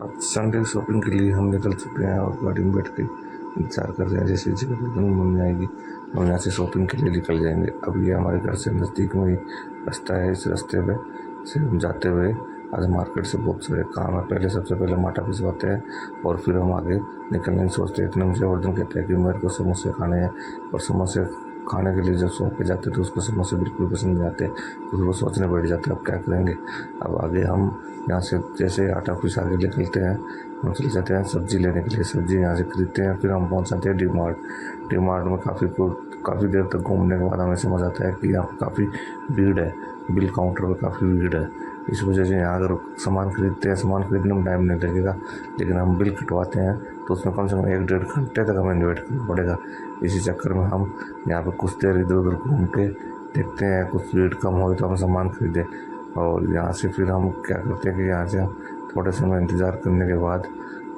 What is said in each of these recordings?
अब Sunday shopping के लिए हम निकल चुके हैं और गाड़ी में बैठ के इंतजार कर रहे हैं जैसे जगह मम्मी आएगी हम यहाँ से शॉपिंग के लिए निकल जाएंगे। अब ये हमारे घर से नज़दीक में ही रास्ता है। इस रास्ते पे से हम जाते हुए आज मार्केट से बहुत सारे काम है। पहले सबसे पहले माटा पिसवाते हैं और फिर हम आगे निकलने की सोचते हैं। इतने मुझे वर्धन कहते हैं कि मेरे को समोसे खाने हैं और समोसे खाने के लिए जब शॉप पे जाते तो उसको समोसे बिल्कुल पसंद नहीं आते, तो वो सोचने बैठ जाते हैं अब क्या करेंगे। अब आगे हम यहाँ से जैसे आटा पीस आगे निकलते हैं हम चले जाते हैं सब्ज़ी लेने के लिए। सब्ज़ी यहाँ से खरीदते हैं, फिर हम पहुँच जाते हैं डी मार्ट। डी मार्ट में काफ़ी देर तक घूमने के बाद हमें समझ आता है कि यहाँ पर काफ़ी भीड़ है, बिल काउंटर पर काफ़ी भीड़ है। इस वजह से यहाँ अगर सामान खरीदते हैं, सामान खरीदने में टाइम नहीं लगेगा, लेकिन हम बिल कटवाते हैं तो उसमें कम से कम 1-1.5 घंटे तक हमें वेट करना पड़ेगा। इसी चक्कर में हम यहाँ पर कुछ देर इधर उधर घूम के देखते हैं, कुछ भीड़ कम हो तो हम सामान खरीदें। और यहाँ से फिर हम क्या करते हैं कि यहाँ से हम थोड़े समय इंतज़ार करने के बाद,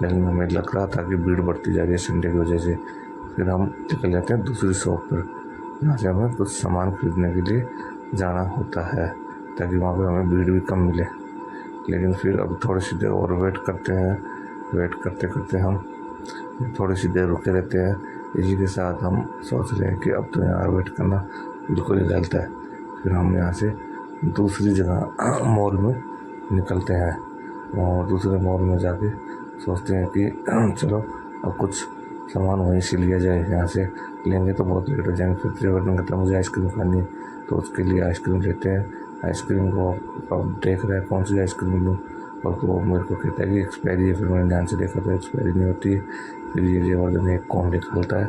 लेकिन हमें लग रहा था कि भीड़ बढ़ती जा रही है संडे की वजह से, फिर हम निकल जाते हैं दूसरी शॉप पर। यहाँ से हमें कुछ सामान खरीदने के लिए जाना होता है ताकि वहाँ पर हमें भीड़ भी कम मिले। लेकिन फिर अब थोड़ी सी देर और वेट करते हैं। वेट करते करते हम थोड़ी सी देर रुके रहते हैं। इसी के साथ हम सोच रहे हैं कि अब तो यहाँ वेट करना बिल्कुल ही गलत है। फिर हम यहाँ से दूसरी जगह मॉल में निकलते हैं और दूसरे मॉल में जाके सोचते हैं कि चलो अब कुछ सामान वहीं से लिया जाए। यहाँ से लेंगे तो बहुत लेट हो जाएंगे। फिर त्रिवर्धन कहता है मुझे आइसक्रीम खानी है, तो उसके लिए आइसक्रीम लेते हैं। आइसक्रीम को अब देख रहे हैं कौन सी आइसक्रीम लूँ, और वो मेरे को कहता है कि एक्सपायरी है। फिर मैंने ध्यान से देखा तो एक्सपायरी नहीं होती है। फिर ये जयवर्धन एक कौन निकालता है,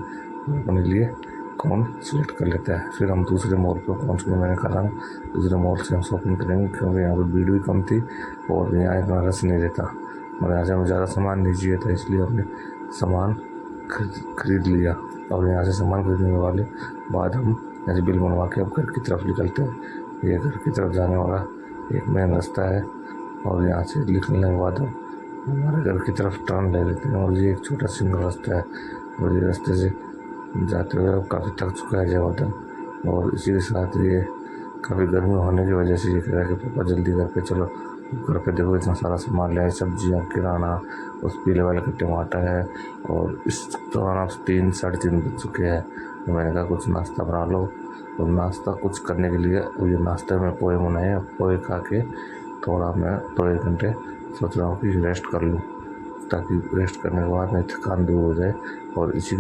अपने लिए कौन सेलेक्ट कर लेता है। फिर हम दूसरे मॉल पर पहुँच गए। मैंने कहा दूसरे मॉल से हम शॉपिंग करेंगे क्योंकि यहाँ पर भीड़ भी कम थी और यहाँ इतना रस नहीं रहता। मगर यहाँ से हमें ज़्यादा सामान नहीं चाहिए था, इसलिए हमने सामान खरीद लिया। और यहाँ से सामान खरीदने के वाले बाद हम यहाँ से बिल बनवा के अब घर की तरफ निकलते हैं। ये घर की तरफ जाने वाला एक मेन रास्ता है और यहाँ से निकलने के बाद हम हमारे घर की तरफ टर्न ले लेते हैं। और ये एक छोटा सिंगल रास्ता है और ये रास्ते से जाते हुए अब काफ़ी थक चुका है जयवर्धन। और इसी के साथ ये काफ़ी गर्मी होने की वजह से ये कह रहा है कि पापा जल्दी घर पे चलो। घर पे देखो इतना सारा सामान लाए, सब्जियाँ, किराना, उस पीले वाले का टमाटर है। और इस दौरान अब 3-3:30 बज चुके हैं। तो मैंने कहा कुछ नाश्ता बना लो। और नाश्ता कुछ करने के लिए ये नाश्ते में पोहे बनाए हैं। पोहे खा के थोड़ा मैं 2-1 घंटे सोच रहा हूँ कि रेस्ट कर लूँ, ताकि रेस्ट करने के बाद मेरी थकान दूर हो जाए। और इसी